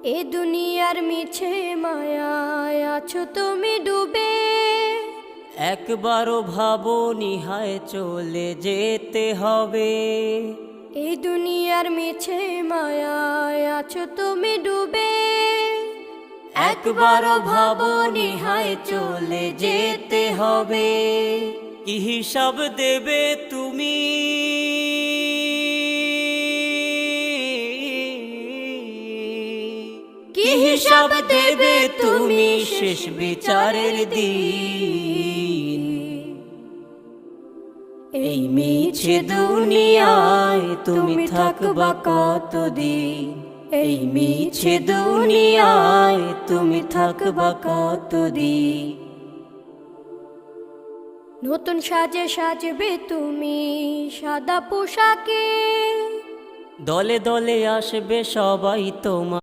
এ দুনিয়ার মিছে মায়ায় আছো তুমি ডুবে। একবারও ভাবোনি হায় চলে যেতে হবে। এই দুনিয়ার মিছে মায়ায় আছো তুমি ডুবে। একবারও ভাবোনি হায় চলে যেতে হবে। কি হিসাব দেবে তুমি? কি হিসাব দেবে তুমি শেষ বিচারের দিন? এই মিছে দুনিয়ায় তুমি থাকবা কতদিন? এই মিছে দুনিয়ায় তুমি থাকবা কতদিন? নতুন সাজে সাজবে তুমি সাদা পোশাকে। দলে দলে আসবে সবাই তোমার